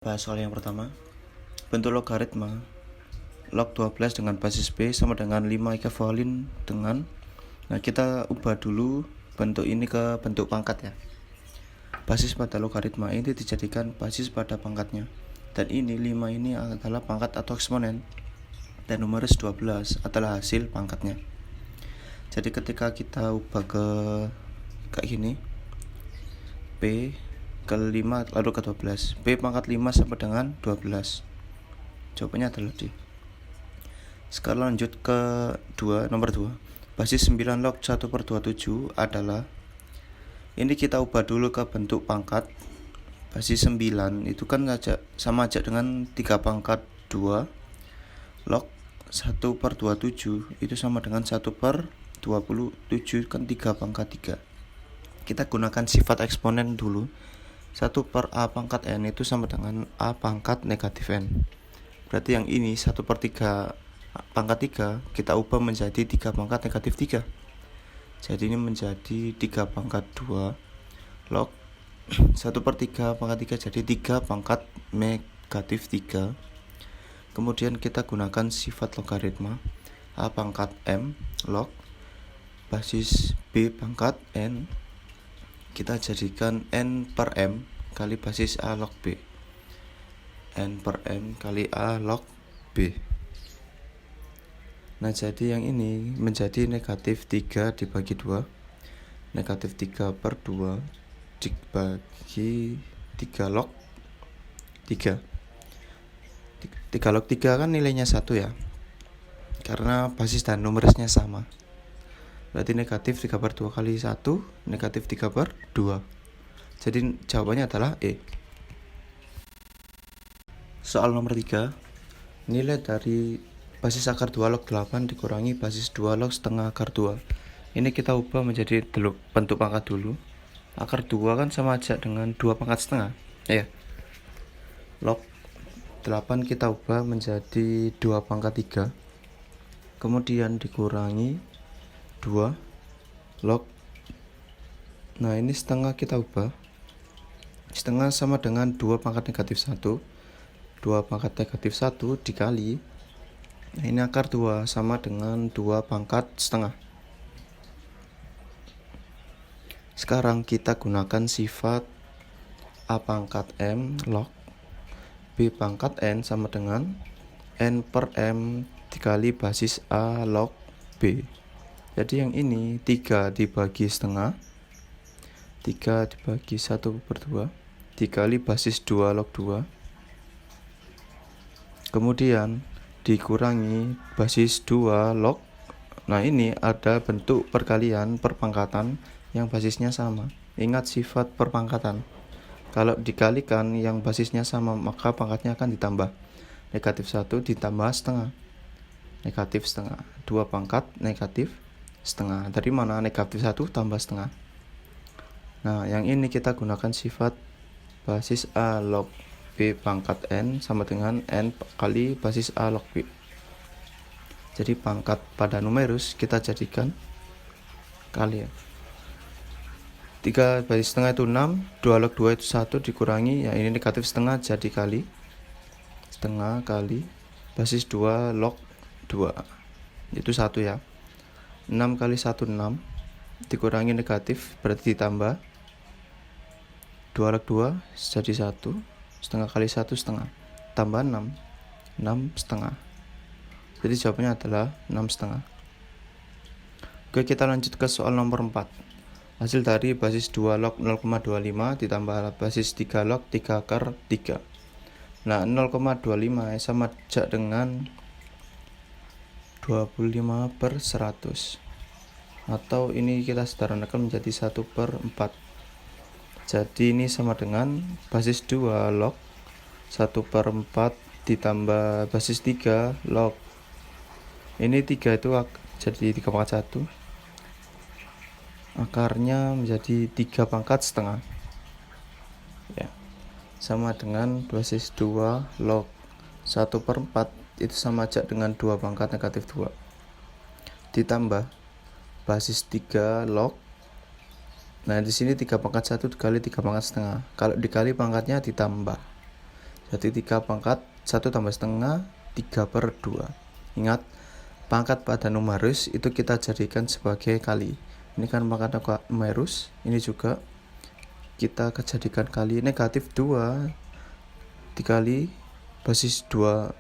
Bahas soal yang pertama. Bentuk logaritma log 12 dengan basis B sama dengan 5 ekuivalin dengan. Nah, kita ubah dulu bentuk ini ke bentuk pangkat ya. Basis pada logaritma ini dijadikan basis pada pangkatnya. Dan ini 5 ini adalah pangkat atau eksponen. Dan numeris 12 adalah hasil pangkatnya. Jadi ketika kita ubah ke kayak gini, B ke 5 lalu ke 12, B pangkat 5 sama dengan 12. Jawabannya adalah D. Sekarang lanjut ke nomor 2. Basis 9 log 1/27 adalah, ini kita ubah dulu ke bentuk pangkat. Basis 9 itu kan sama aja dengan 3 pangkat 2 log 1/27 itu sama dengan 1/27 kan 3 pangkat 3. Kita gunakan sifat eksponen dulu. 1/a pangkat n itu sama dengan a pangkat negatif n. Berarti yang ini 1/3 pangkat 3 kita ubah menjadi 3 pangkat negatif 3. Jadi ini menjadi 3 pangkat 2 log 1/3 pangkat 3 jadi 3 pangkat negatif 3. Kemudian kita gunakan sifat logaritma a pangkat m log basis b pangkat n. Kita jadikan n per m kali basis a log b. N per m kali a log b. Nah, jadi yang ini menjadi negatif 3 dibagi 2. Negatif 3/2 dibagi 3 log 3. 3 log 3 kan nilainya 1 ya, karena basis dan numerisnya sama. Berarti negatif 3/2 kali 1 negatif 3/2. Jadi jawabannya adalah E. Soal nomor 3. Nilai dari basis akar 2 log 8 dikurangi basis 2 log setengah akar 2. Ini kita ubah menjadi bentuk pangkat dulu. Akar 2 kan sama aja dengan 2 pangkat setengah ya. Log 8 kita ubah menjadi 2 pangkat 3. Kemudian dikurangi 2 log. Nah, ini setengah kita ubah. Setengah sama dengan 2 pangkat negatif 1. 2 pangkat negatif 1 dikali. Nah, ini akar 2 sama dengan 2 pangkat setengah. Sekarang kita gunakan sifat a pangkat m log b pangkat n sama dengan n per m dikali basis a log b. Jadi yang ini 3 dibagi setengah, 3 dibagi 1/2 dikali basis 2 log 2. Kemudian dikurangi basis 2 log. Nah, ini ada bentuk perkalian perpangkatan yang basisnya sama. Ingat sifat perpangkatan. Kalau dikalikan yang basisnya sama maka pangkatnya akan ditambah. Negatif 1 ditambah setengah. Negatif setengah. 2 pangkat negatif setengah. Dari mana negatif 1 tambah setengah? Nah, yang ini kita gunakan sifat basis a log b pangkat n sama dengan n kali basis a log b. Jadi pangkat pada numerus kita jadikan kali ya. 3 basis setengah itu 6, 2 log 2 itu 1 dikurangi, ya ini negatif setengah jadi kali setengah kali basis 2 log 2 itu 1 ya. 6 kali 1 6 dikurangi negatif berarti ditambah 2 log 2 jadi 1, setengah kali 1 setengah tambah 6 setengah. Jadi jawabannya adalah 6 setengah. Oke, kita lanjut ke soal nomor 4. Hasil dari basis 2 log 0,25 ditambah basis 3 log 3 akar 3. Nah, 0,25 sama aja dengan 25/100. Atau ini kita sederhanakan menjadi 1/4. Jadi ini sama dengan basis 2 log 1/4 ditambah basis 3 log. Ini 3 itu jadi 3/1. Akarnya menjadi 3 pangkat setengah ya, sama dengan basis 2 log 1/4 itu sama aja dengan 2 pangkat negatif 2 ditambah basis 3 log. Nah, di sini 3 pangkat 1 dikali 3 pangkat setengah. Kalau dikali pangkatnya ditambah. Jadi 3 pangkat 1 tambah setengah 3/2. Ingat, pangkat pada numerus itu kita jadikan sebagai kali. Ini kan pangkat numerus, ini juga kita jadikan kali. Negatif 2 dikali basis 2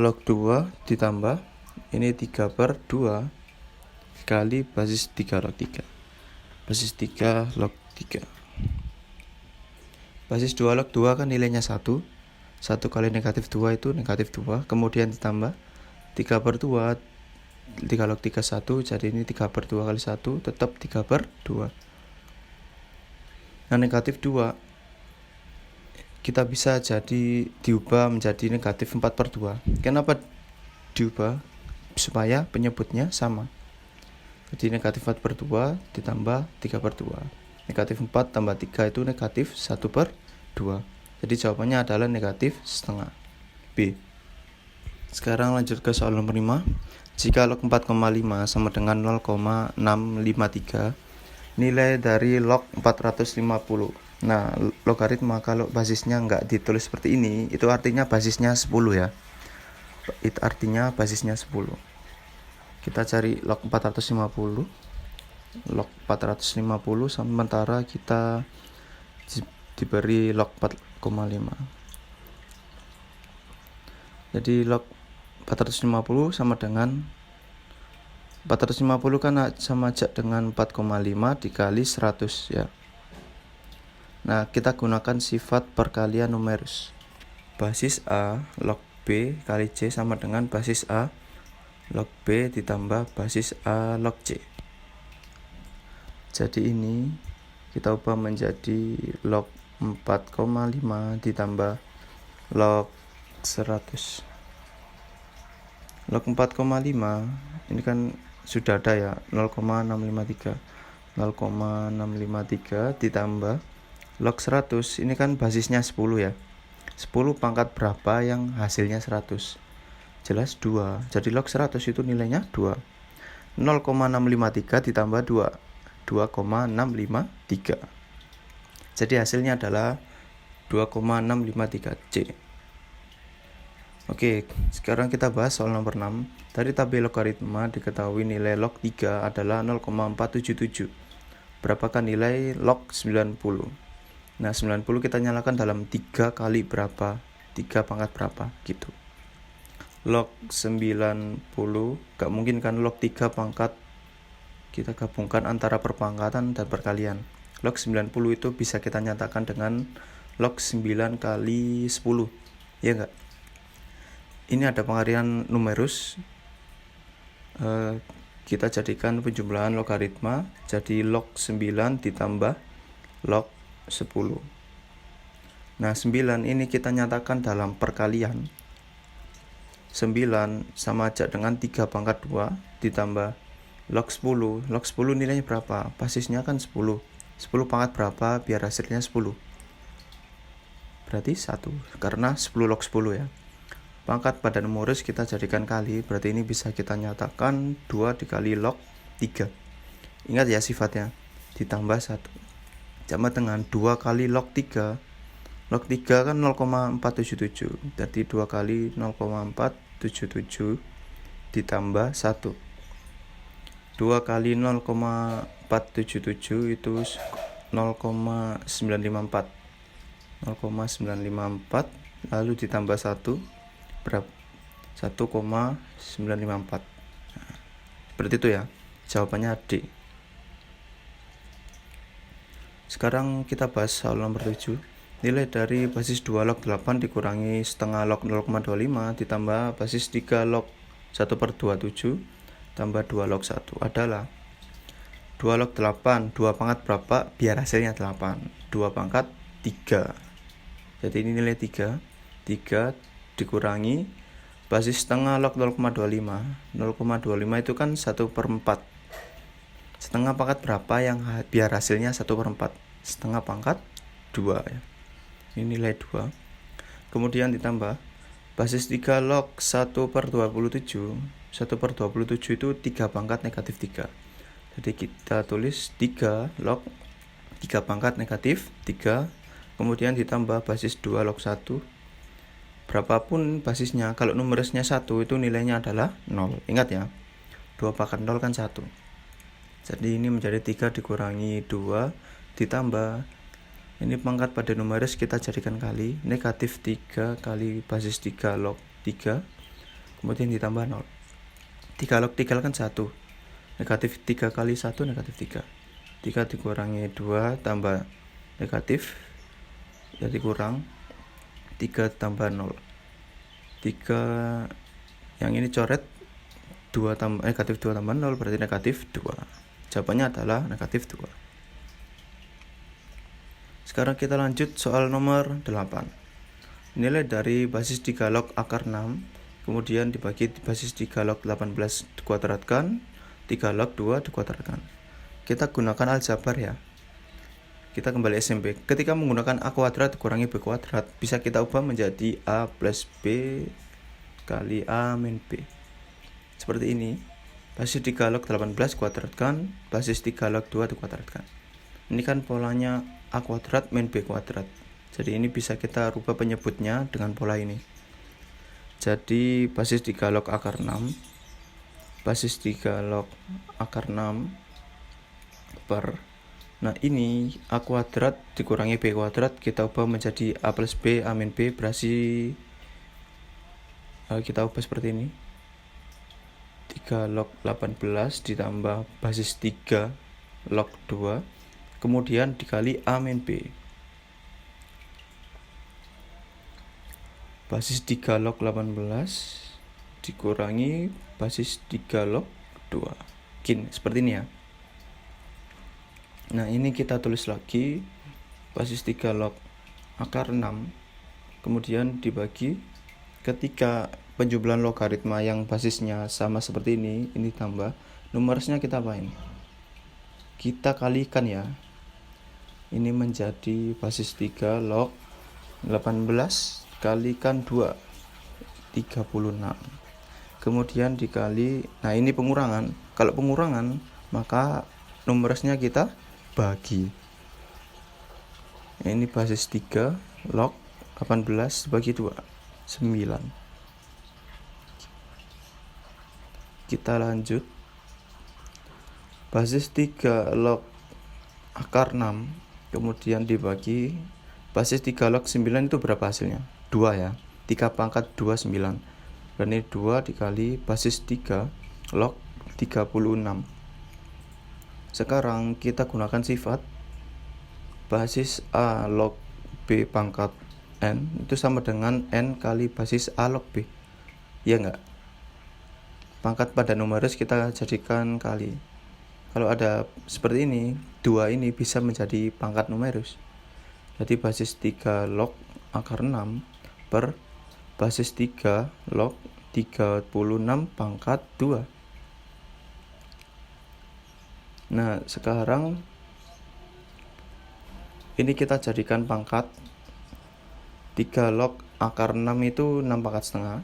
log 2 ditambah ini 3/2 kali basis 3 log 3. Basis 3 log 3. Basis 2 log 2 kan nilainya 1. 1 kali negatif 2 itu negatif 2. Kemudian ditambah 3/2. 3 log 3 1. Jadi ini 3/2 kali 1 tetap 3/2. Nah, negatif 2 kita bisa jadi diubah menjadi negatif 4/2. Kenapa diubah? Supaya penyebutnya sama. Jadi negatif 4/2 ditambah 3/2. Negatif 4 tambah 3 itu negatif 1/2. Jadi jawabannya adalah negatif setengah. B. Sekarang lanjut ke soal nomor 5. Jika log 4,5 sama dengan 0,653, nilai dari log 450. Nah, logaritma kalau basisnya nggak ditulis seperti ini, itu artinya basisnya 10 ya. Itu artinya basisnya 10. Kita cari log 450. Log 450 sementara kita diberi log 4,5. Jadi log 450 sama dengan 450 kan sama aja dengan 4,5 dikali 100 ya. Nah, kita gunakan sifat perkalian numerus. Basis A log B kali C sama dengan basis A log B ditambah basis A log C. Jadi ini kita ubah menjadi log 4,5 ditambah log 100. Log 4,5 ini kan sudah ada ya, 0,653. 0,653 ditambah log 100, ini kan basisnya 10 ya. 10 pangkat berapa yang hasilnya 100? Jelas 2. Jadi log 100 itu nilainya 2. 0,653 ditambah 2. 2,653. Jadi hasilnya adalah 2,653C. Oke, sekarang kita bahas soal nomor 6. Dari tabel logaritma diketahui nilai log 3 adalah 0,477. Berapakah nilai log 90? Nah, 90 kita nyalakan dalam 3 kali berapa? 3 pangkat berapa? Gitu. Log 90, gak mungkin kan log 3 pangkat kita gabungkan antara perpangkatan dan perkalian. Log 90 itu bisa kita nyatakan dengan log 9 kali 10. Ya enggak? Ini ada pengalihan numerus. Kita jadikan penjumlahan logaritma. Jadi log 9 ditambah log 10. Nah, 9 ini kita nyatakan dalam perkalian. 9 sama aja dengan 3 pangkat 2 ditambah log 10. Log 10 nilainya berapa? Basisnya kan 10. 10 pangkat berapa biar hasilnya 10? Berarti 1. Karena 10 log 10 ya. Pangkat pada numerus kita jadikan kali. Berarti ini bisa kita nyatakan 2 dikali log 3. Ingat ya sifatnya. Ditambah 1. Sama dengan 2 kali log 3. Log 3 kan 0,477. Jadi 2 kali 0,477 ditambah 1. 2 kali 0,477 itu 0,954. 0,954 lalu ditambah 1 berapa? 1,954. Nah, seperti itu ya. Jawabannya D. Sekarang kita bahas soal nomor 7. Nilai dari basis 2 log 8 dikurangi setengah log 0,25 ditambah basis 3 log 1/27 tambah 2 log 1 adalah 2 log 8. 2 pangkat berapa? Biar hasilnya 8. 2 pangkat 3. Jadi ini nilai 3. 3 dikurangi basis setengah log 0,25. 0,25 itu kan 1/4. Setengah pangkat berapa yang biar hasilnya 1/4? Setengah pangkat 2 ya. Ini nilai 2. Kemudian ditambah basis 3 log 1/27. 1/27 itu 3 pangkat negatif 3. Jadi kita tulis 3 log 3 pangkat negatif 3 kemudian ditambah basis 2 log 1. Berapapun basisnya, kalau numerisnya 1 itu nilainya adalah 0. Ingat ya, 2 pangkat 0 kan 1. Jadi ini menjadi 3 dikurangi 2 ditambah, ini pangkat pada numeris kita jadikan kali, negatif 3 kali basis 3 log 3, kemudian ditambah 0. 3 log 3 kan 1, negatif 3 kali 1 negatif 3. 3 dikurangi 2 tambah negatif, jadi kurang 3 tambah 0. 3 yang ini coret, 2 tambah negatif 2 tambah 0 berarti negatif 2. Jawabannya adalah negatif 2. Sekarang kita lanjut soal nomor 8. Nilai dari basis 3 log akar 6 kemudian dibagi basis 3 log 18 dikuadratkan, 3 log 2 dikuadratkan. Kita gunakan aljabar ya. Kita kembali SMP. Ketika menggunakan A kuadrat dikurangi B kuadrat, bisa kita ubah menjadi A plus B kali A min B. Seperti ini. Basis 3 log 18 kuadratkan, basis 3 log 2 dikuadratkan. Ini kan polanya A kuadrat min B kuadrat. Jadi ini bisa kita rubah penyebutnya dengan pola ini. Jadi basis 3 log akar 6, basis 3 log akar 6 per, nah ini A kuadrat dikurangi B kuadrat, kita ubah menjadi A plus B A min B, berarti kita ubah seperti ini. 3 log 18 ditambah basis 3 log 2 kemudian dikali A min B. Basis 3 log 18 dikurangi basis 3 log 2. Seperti ini ya. Nah ini kita tulis lagi basis 3 log akar 6 kemudian dibagi, ketika penjumlahan logaritma yang basisnya sama seperti ini tambah, numerisnya kita apain? Kita kalikan ya. Ini menjadi basis 3 log 18 kalikan 2, 36. Kemudian dikali, nah ini pengurangan. Kalau pengurangan, maka numerisnya kita bagi. Ini basis 3 log 18 bagi 2, 9. Kita lanjut. Basis 3 log akar 6 kemudian dibagi basis 3 log 9 itu berapa hasilnya? 2 ya. 3 pangkat 2 9. Berarti 2 dikali basis 3 log 36. Sekarang kita gunakan sifat basis A log B pangkat N itu sama dengan N kali basis A log B. Ya enggak? Pangkat pada numeris kita jadikan kali. Kalau ada seperti ini, 2 ini bisa menjadi pangkat numeris. Jadi basis 3 log akar 6 per basis 3 log 36 pangkat 2. Nah sekarang ini kita jadikan pangkat 3 log akar 6 itu 6 pangkat setengah.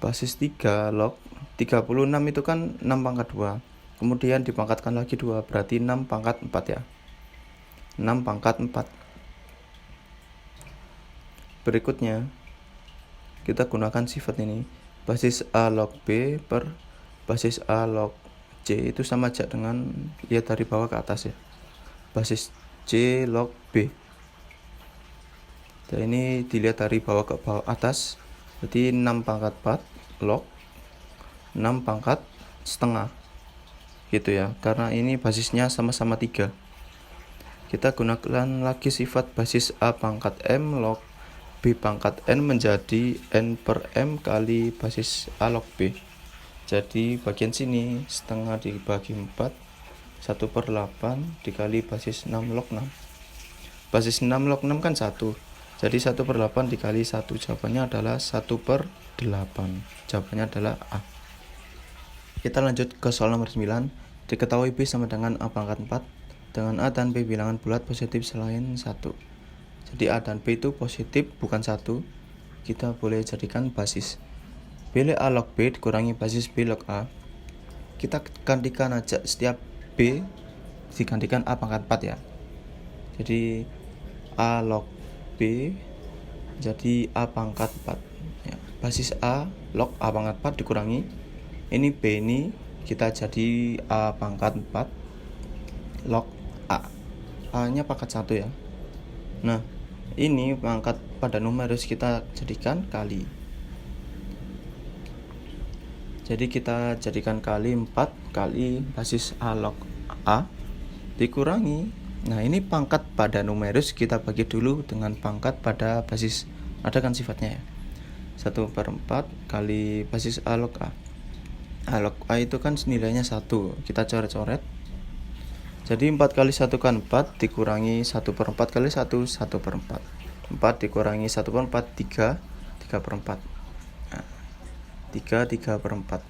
Basis 3 log 36 itu kan 6 pangkat 2. Kemudian dipangkatkan lagi 2, berarti 6 pangkat 4 ya. 6 pangkat 4. Berikutnya kita gunakan sifat ini. Basis A log B per basis A log C itu sama aja dengan lihat dari bawah ke atas ya. Basis C log B. Dan ini dilihat dari bawah ke bawah atas. Berarti 6 pangkat 4 log 6 pangkat setengah gitu ya, karena ini basisnya sama-sama 3. Kita gunakan lagi sifat basis A pangkat M log B pangkat N menjadi N per M kali basis A log B. Jadi bagian sini setengah dibagi 4, 1/8 dikali basis 6 log 6. Basis 6 log 6 kan 1. Jadi 1/8 dikali 1, jawabannya adalah 1/8. Jawabannya adalah A. Kita lanjut ke soal nomor 9. Diketahui B sama dengan A pangkat 4 dengan A dan B bilangan bulat positif selain 1. Jadi A dan B itu positif bukan 1. Kita boleh jadikan basis. Bila A log B dikurangi basis B log A. Kita gantikan aja setiap B digantikan A pangkat 4 ya. Jadi A log B jadi A pangkat 4 ya. Basis A log A pangkat 4 dikurangi ini B ini kita jadi A pangkat 4 log A. A nya pangkat 1 ya. Nah ini pangkat pada numeris kita jadikan kali. Jadi kita jadikan kali 4 kali basis A log A dikurangi. Nah ini pangkat pada numeris kita bagi dulu dengan pangkat pada basis. Ada kan sifatnya ya. 1/4 kali basis A log A. A log A itu kan nilainya 1. Kita coret-coret. Jadi 4 kali 1 kan 4 dikurangi 1/4 kali 1 1/4. 4 dikurangi 1/4 3 3/4. Nah, 3 3/4.